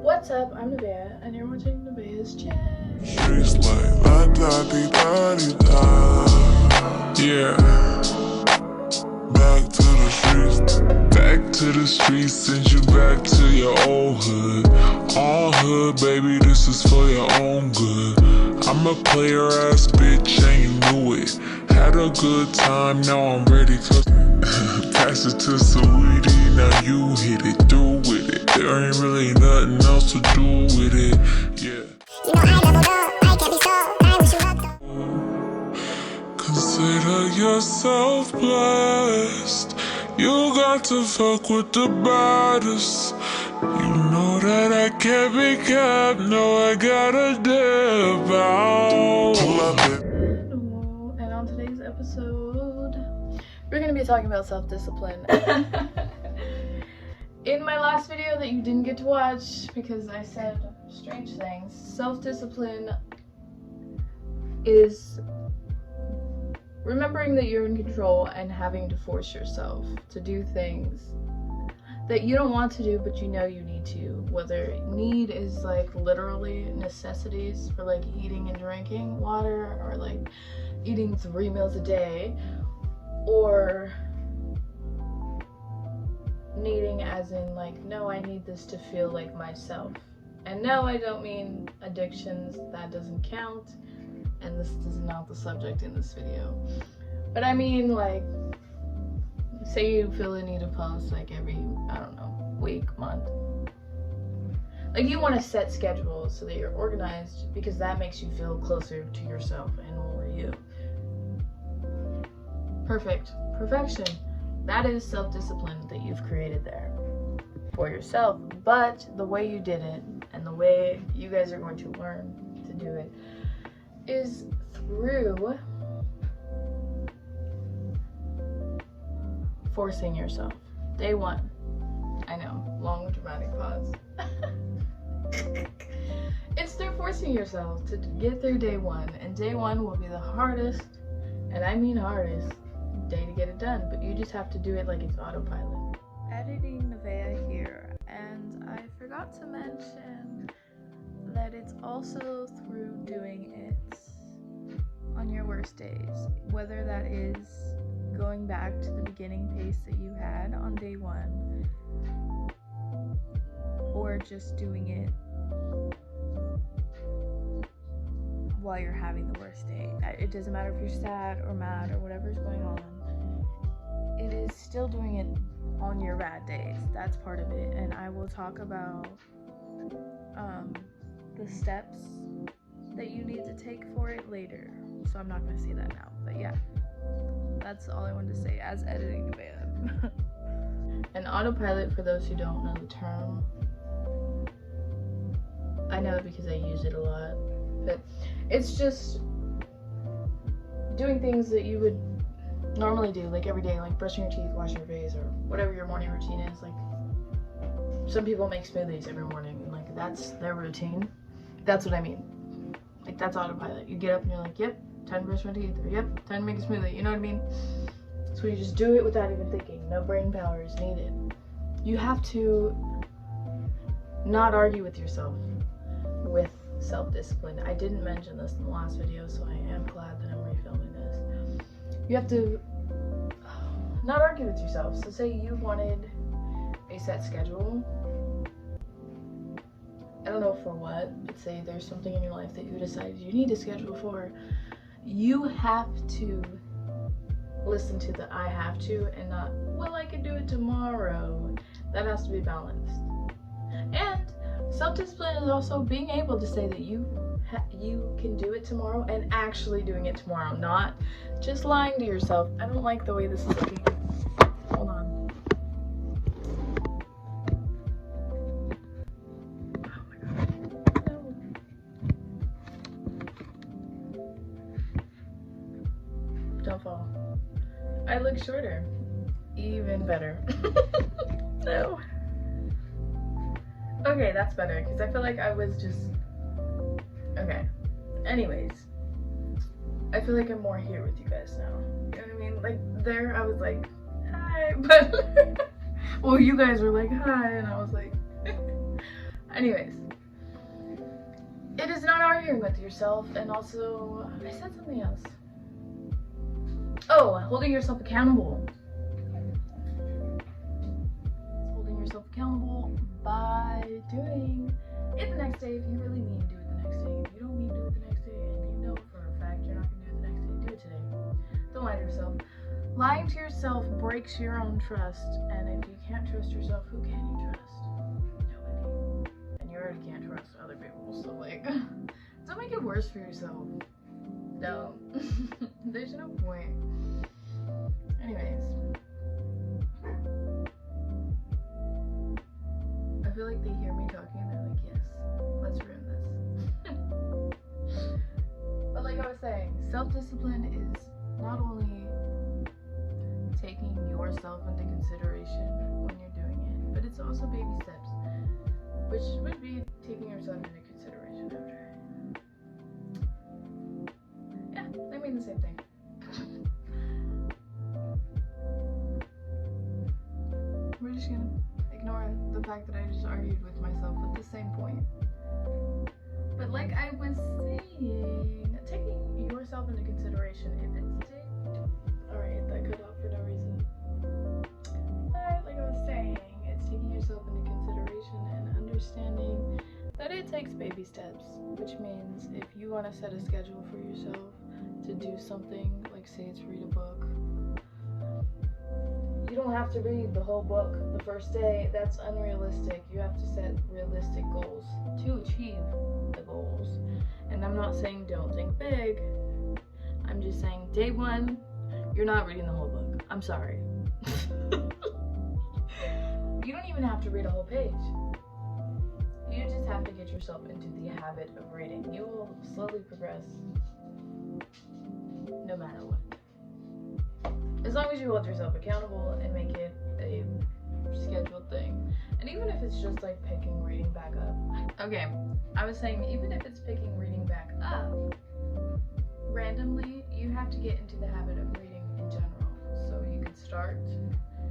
What's up? I'm Nevaeh, and you're watching Nevaeh's Chat. Streets like la da di da di da. Yeah. Back to the streets. Back to the streets, send you back to your old hood. All hood, baby, this is for your own good. I'm a player ass bitch and you knew it. Had a good time, now I'm ready to pass it to Sweetie, now you hit it, through with it. There ain't really nothing else to do with it, yeah. You know I leveled up, I can't be stopped, I wish you luck. Consider yourself blessed. You got to fuck with the baddest. You know that I can't be kept. No, I gotta dip out. And on today's episode, we're gonna be talking about self-discipline. In my last video that you didn't get to watch because I said strange things, self-discipline is remembering that you're in control and having to force yourself to do things that you don't want to do but you know you need to. Whether need is like literally necessities for like eating and drinking water, or like eating 3 meals a day, or needing as in like, no, I need this to feel like myself. And no, I don't mean addictions, that doesn't count, and this is not the subject in this video. But I mean, like, say you feel the need to post like every, I don't know, week, month. Like, you want to set schedules so that you're organized because that makes you feel closer to yourself and more you. Perfection. That is self-discipline that you've created there for yourself. But the way you did it, and the way you guys are going to learn to do it, is through forcing yourself. Day one. I know, long dramatic pause. It's through forcing yourself to get through day one, and day one will be the hardest, and I mean hardest, day to get it done, but you just have to do it like it's autopilot. Editing Nevaeh here, and I forgot to mention that it's also through doing it on your worst days, whether that is going back to the beginning pace that you had on day one, or just doing it while you're having the worst day. It doesn't matter if you're sad or mad or whatever's going on. It is still doing it on your bad days. That's part of it, and I will talk about the steps that you need to take for it later, so I'm not going to say that now. But yeah, that's all I wanted to say as editing Nevaeh. And autopilot, for those who don't know the term, I know it because I use it a lot, but it's just doing things that you would normally do, like every day, like brushing your teeth, washing your face, or whatever your morning routine is. Like, some people make smoothies every morning, and like that's their routine. That's what I mean. Like, that's autopilot. You get up and you're like, yep, time to brush my teeth, or yep, time to make a smoothie. You know what I mean? So you just do it without even thinking. No brain power is needed. You have to not argue with yourself with self-discipline. I didn't mention this in the last video, so I am glad that I'm refilming this. You have to not argue with yourself. So say you wanted a set schedule. I don't know for what, but say there's something in your life that you decided you need a schedule for. You have to listen to the I have to, and not, well, I can do it tomorrow. That has to be balanced. And self-discipline is also being able to say that you can do it tomorrow and actually doing it tomorrow, not just lying to yourself. I don't like the way this is looking. Hold on. Oh my god. No. Don't fall. I look shorter. Even better. No. Okay, that's better, because I feel like I was just... Okay. Anyways. I feel like I'm more here with you guys now. You know what I mean? Like, there I was like, hi, but... well, you guys were like, hi, and I was like... Anyways, it is not arguing with yourself, and also, I said something else. Oh, holding yourself accountable. Holding yourself accountable by doing it the next day if you really mean to do it the next day. If you don't mean to do it the next day and you know for a fact you're not going to do it the next day, do it today. Don't lie to yourself. Lying to yourself breaks your own trust, and if you can't trust yourself, who can you trust? Nobody. And you already can't trust other people, so like, don't make it worse for yourself. Don't. There's no point. Anyways. I feel like they hear me talking and they're like, yes, let's ruin this. But like I was saying, self-discipline is not only taking yourself into consideration when you're doing it, but it's also baby steps, which would be taking yourself into consideration after. Yeah, they mean the same thing. We're just gonna ignore the fact that I just argued with myself with the same point. But like I was saying, taking yourself into consideration, if it's alright, that cut out for no reason. But like I was saying, it's taking yourself into consideration and understanding that it takes baby steps, which means if you want to set a schedule for yourself to do something, like say it's read a book, you don't have to read the whole book the first day. That's unrealistic. You have to set realistic goals to achieve the goals. And I'm not saying don't think big. I'm just saying day one, you're not reading the whole book. I'm sorry. You don't even have to read a whole page. You just have to get yourself into the habit of reading. You will slowly progress no matter what. As long as you hold yourself accountable and make it a scheduled thing. And even if it's just like picking reading back up. Okay, I was saying even if it's picking reading back up, randomly, you have to get into the habit of reading in general. So you could start,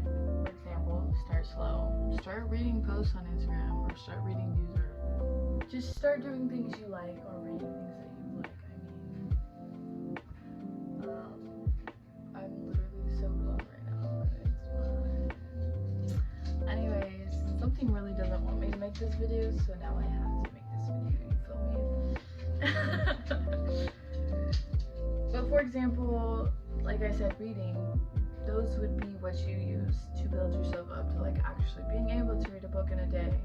for example, start slow. Start reading posts on Instagram or start reading news or just start doing things you like or reading things that you like. I'm literally so glum right now, but it's fine. Anyways, something really doesn't want me to make this video, so now I have to make this video, you feel me? But for example, like I said, reading, those would be what you use to build yourself up to like actually being able to read a book in a day.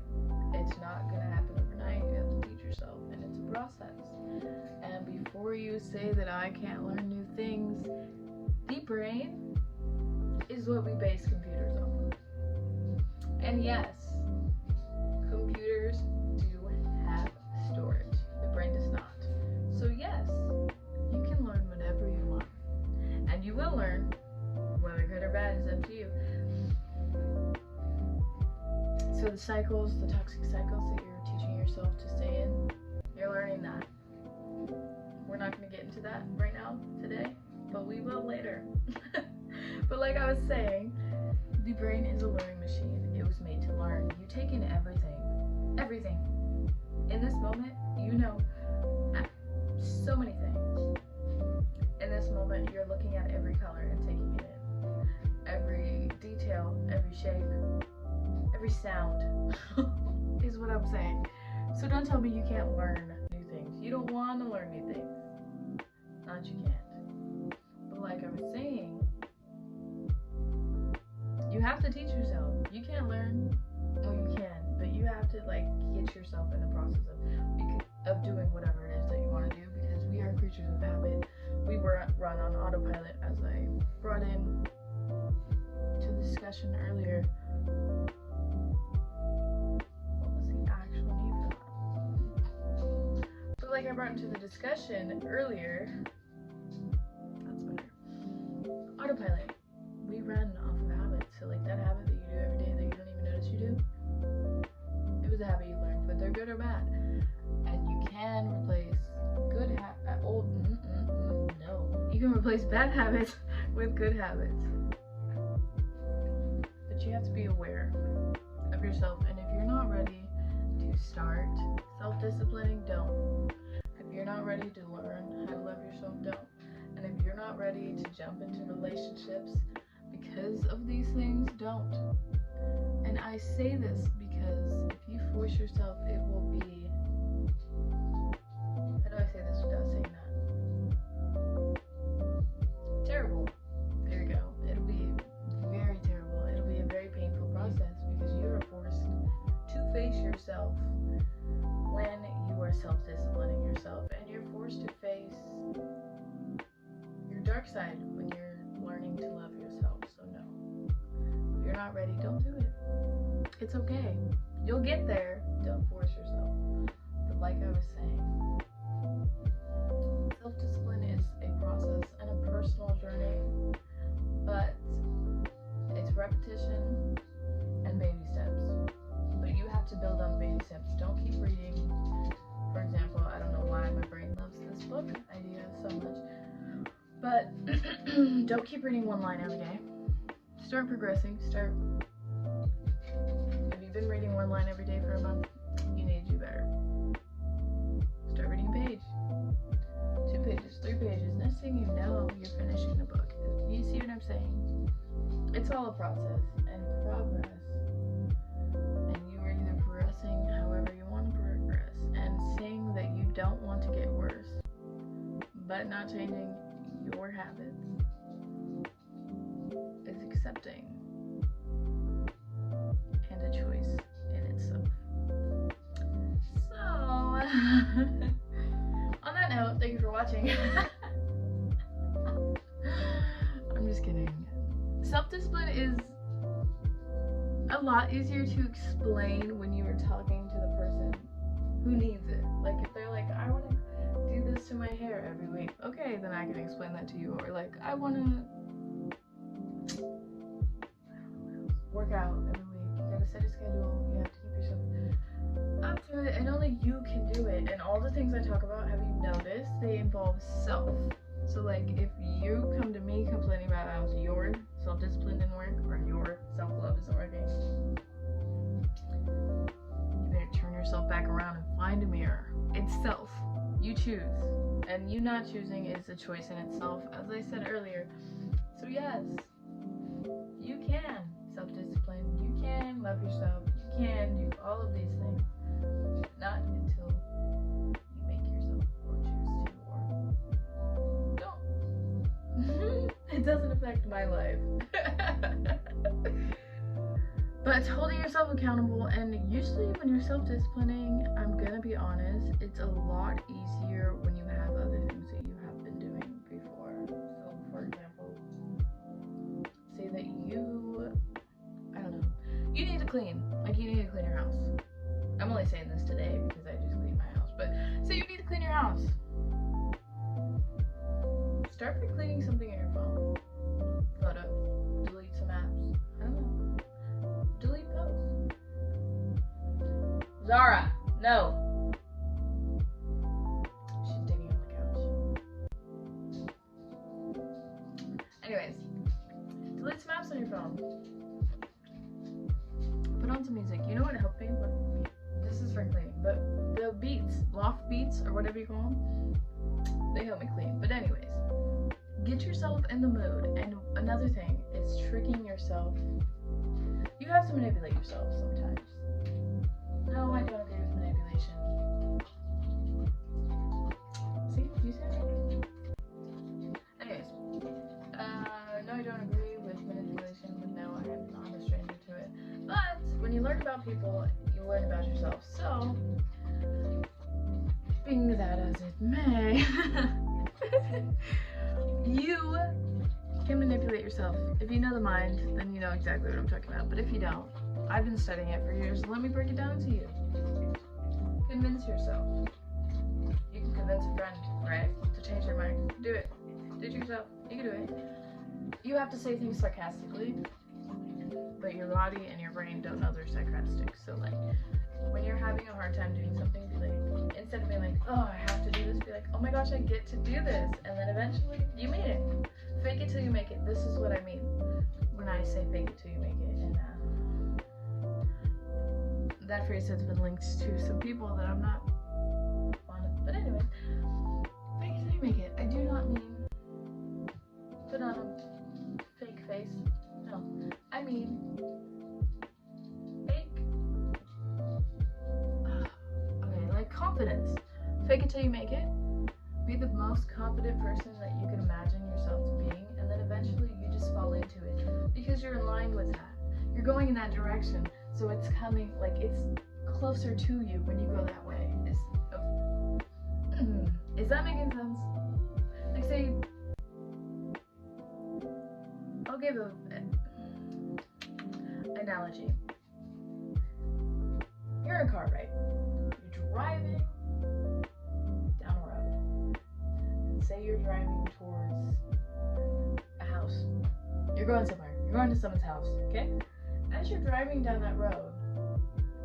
It's not gonna happen overnight. You have to teach yourself, and it's a process. And before you say that I can't learn new things, the brain is what we base computers on. And yes, computers do have storage. The brain does not. So yes, you can learn whatever you want. And you will learn, whether good or bad is up to you. So the cycles, the toxic cycles that you're teaching yourself to stay in, you're learning that. We're not going to get into that right now, today, but we will later. But like I was saying, the brain is a learning machine. It was made to learn. You take in everything. Everything. In this moment, you know so many things. In this moment, you're looking at every color and taking it in. Every detail, every shape, every sound is what I'm saying. So don't tell me you can't learn new things. You don't want to learn new things. Not you can't. But like I was saying, you have to teach yourself. You can't learn, well you can, but you have to like get yourself in the process of doing whatever it is that you want to do, because we are creatures of habit. We were run on autopilot, as I brought in to the discussion earlier. What was the actual need for that? So like I brought into the discussion earlier, that's better. Autopilot. We run off of habits. So like that habit that you do every day that you don't even notice you do, it was a habit you learned, whether good or bad. And you can replace you can replace bad habits with good habits. But you have to be aware of yourself, and if you're not ready to start self-disciplining, don't. If you're not ready to learn how to love yourself, don't. And if you're not ready to jump into relationships because of these things, don't. And I say this because if you force yourself, it will be, how do I say this without saying that? Terrible. There you go. It'll be very terrible. It'll be a very painful process because you are forced to face yourself when you are self-disciplining yourself, and you're forced to face your dark side when you're learning to love yourself. So no, if you're not ready, don't do it. It's okay. You'll get there. Don't force yourself. But like I was saying, self-discipline is a process and a personal journey, but it's repetition and baby steps. But you have to build on baby steps. Don't keep reading. For example, I don't know why my brain loves this book idea so much, but don't keep reading one line every day. Start progressing. If you've been reading one line every day for a month, you need to do better. Start reading a page, 2 pages, 3 pages. Next thing you know, you're finishing the book. You see what I'm saying? It's all a process and progress. And you are either progressing however you want to progress, and seeing that you don't want to get worse, but not changing your habits is accepting and a choice in itself. So, on that note, thank you for watching. I'm just kidding. Self-discipline is a lot easier to explain when you are talking to the person who needs it. Like if they're like, I want to do this to my hair every week. Okay, then I can explain that to you. Or like, I want to work out every week. You gotta set a schedule. You have to keep yourself up to it, and only you can do it. And all the things I talk about, have you noticed, they involve self. So like if you come to me complaining about how your self-discipline didn't work or your self-love isn't working, you better turn yourself back around and find a mirror. It's self. You choose. And you not choosing is a choice in itself, as I said earlier. So yes, you can self-discipline. You can love yourself. You can do all of these things. Not until you make yourself or choose to, or don't. It doesn't affect my life. But holding yourself accountable, and usually when you're self-disciplining, I'm gonna be honest, it's a lot easier when you have other things that you have been doing before. So for example, say that you, I don't know, you need to clean. Like you need to clean your house. I'm only saying this today because I just cleaned my house, but say you need to clean your house. Start by cleaning something in your phone. Photos, delete some apps. I don't know. Delete posts. Zara, no. She's digging on the couch. Anyways, delete some apps on your phone. Put on some music. You know what helped me? This is for cleaning, but the beats, loft beats, or whatever you call them, they help me clean. But anyways, get yourself in the mood. And another thing is tricking yourself. You have to manipulate yourself sometimes. No, I don't agree with manipulation. See, you said it. Anyways, no, I don't agree with manipulation, but no, I am not a stranger to it. But when you learn about people, you learn about yourself. So, being that as it may, you can manipulate yourself. If you know the mind, then you know exactly what I'm talking about. But if you don't, I've been studying it for years. Let me break it down to you. Convince yourself. You can convince a friend, right, to change their mind. Do it. Do it yourself. You can do it. You have to say things sarcastically, but your body and your brain don't know they're sarcastic. So like, when you're having a hard time doing something, be like, instead of being like, oh, I have to do this, be like, oh my gosh, I get to do this. And then eventually, you mean it. Fake it till you make it. This is what I mean when I say fake it till you make it. And that phrase has been linked to some people that I'm not But anyways, fake it till you make it. I do not mean put on a fake face. No, I mean fake. Okay, like confidence. Fake it till you make it. Be the most confident person that you can imagine yourself to being, and then eventually you just fall into it because you're in line with that. You're going in that direction, so it's coming, like it's closer to you when you go that way. Is that making sense? Like say, I'll give an analogy. You're in a car, right? You're driving down a road. Say you're driving towards a house. You're going somewhere. You're going to someone's house, okay? As you're driving down that road,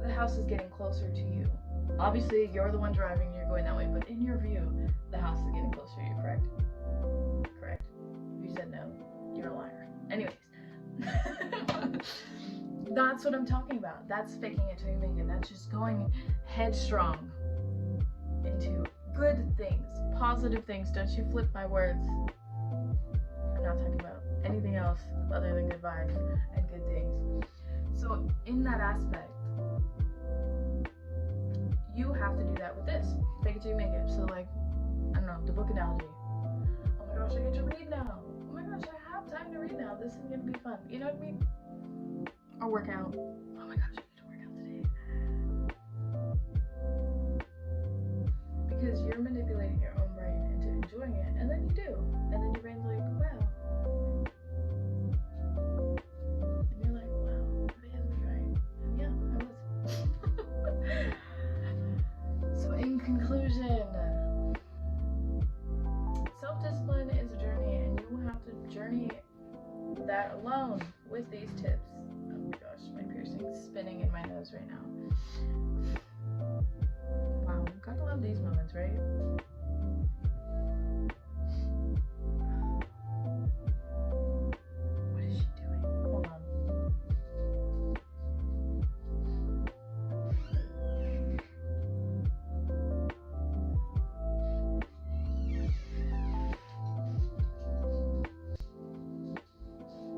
the house is getting closer to you. Obviously, you're the one driving, you're going that way, but in your view, the house is getting closer to you, correct? Correct. If you said no, you're a liar. Anyways. That's what I'm talking about. That's faking it till you make it. That's just going headstrong into good things, positive things. Don't you flip my words. I'm not talking about anything else other than good vibes and good things. So in that aspect, you have to do that with this. Fake it till you make it. So like, I don't know, the book analogy. Oh my gosh, I get to read now. Oh my gosh, I have time to read now. This is gonna be fun. You know what I mean? Or work out. Oh my gosh, I get to work out today. Because you're manipulating your own brain into enjoying it, and then you do. And then your brain's like, wow. And you're like, wow, Vaz was right. And yeah, I was. So in conclusion, self-discipline is a journey, and you have to journey that alone with these tips. Oh my gosh, my piercing's spinning in my nose right now. Wow, gotta love these moments, right? What is she doing? Hold on.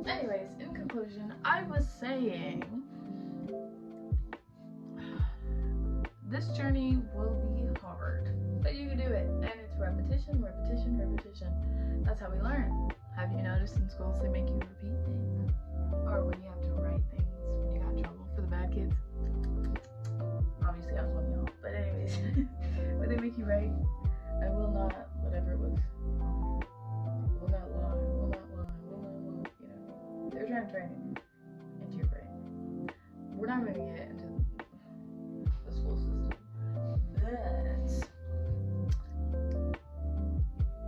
Anyways, in conclusion, I was saying this journey will be hard, but you can do it, and it's repetition, repetition, repetition. That's how we learn. Have you noticed in schools they make you repeat things? Or when you have to write things when you got in trouble for the bad kids? Obviously I was one of y'all, but anyways, when they make you write, I will not, whatever it was, will not lie, will not lie, will not lie, you know what I mean? They're trying to train it into your brain. We're not going to get into the school system. But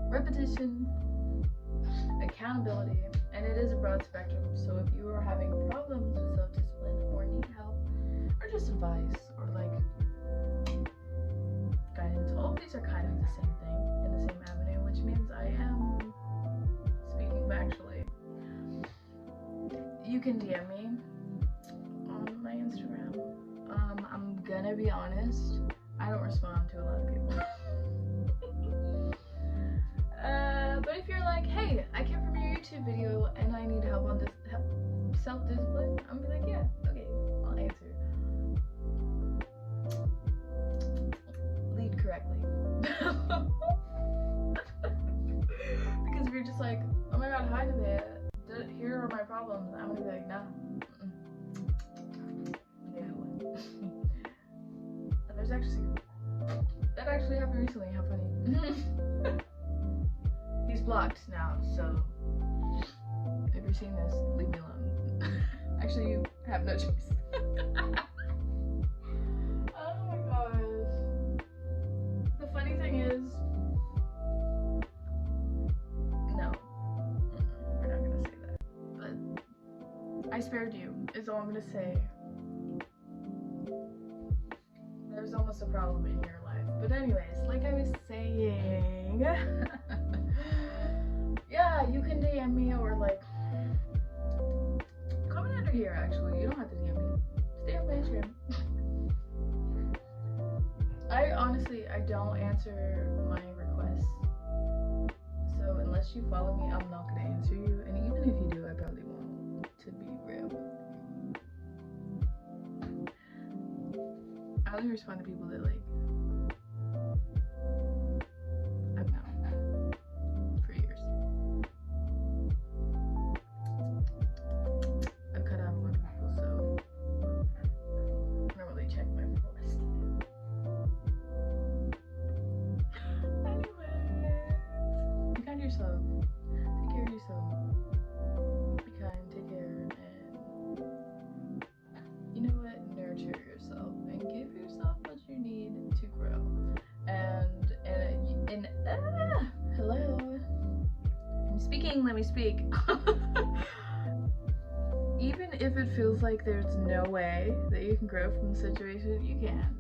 repetition, accountability, and it is a broad spectrum. So if you are having problems with self-discipline or need help or just advice or like guidance, all of these are kind of the same thing in the same avenue, which means I am speaking factually. You can DM me on my Instagram. I'm gonna be honest, I don't respond to a lot of people. But if you're like, hey, I came from your YouTube video and I need help on this self-discipline, I'm gonna be like, yeah, okay, I'll answer. Lead correctly. Because if you're just like, oh my god, hi Nevaeh, here are my problems, I'm gonna be like, no. And there's actually, that actually happened recently, how funny. He's blocked now, so if you're seeing this, leave me alone. Actually, you have no choice. Oh my gosh. The funny thing is, no, we're not gonna say that. But I spared you, is all I'm gonna say. There's almost a problem in your life. But anyways, like I was saying, yeah, you can DM me or like comment under here actually. You don't have to DM me. Stay on my Instagram. I honestly, I don't answer my requests. So unless you follow me, I'm not gonna answer you. And even if you do, I probably won't, to be real. I only respond to people that like I've known for years. I've cut out a lot of people, so I don't really check my request. Anyways, be kind to yourself. Take care of yourself. Be kind, take care, and you know what? Nurture yourself and give yourself what you need to grow. And hello. I'm speaking, let me speak. Even if it feels like there's no way that you can grow from the situation, you can.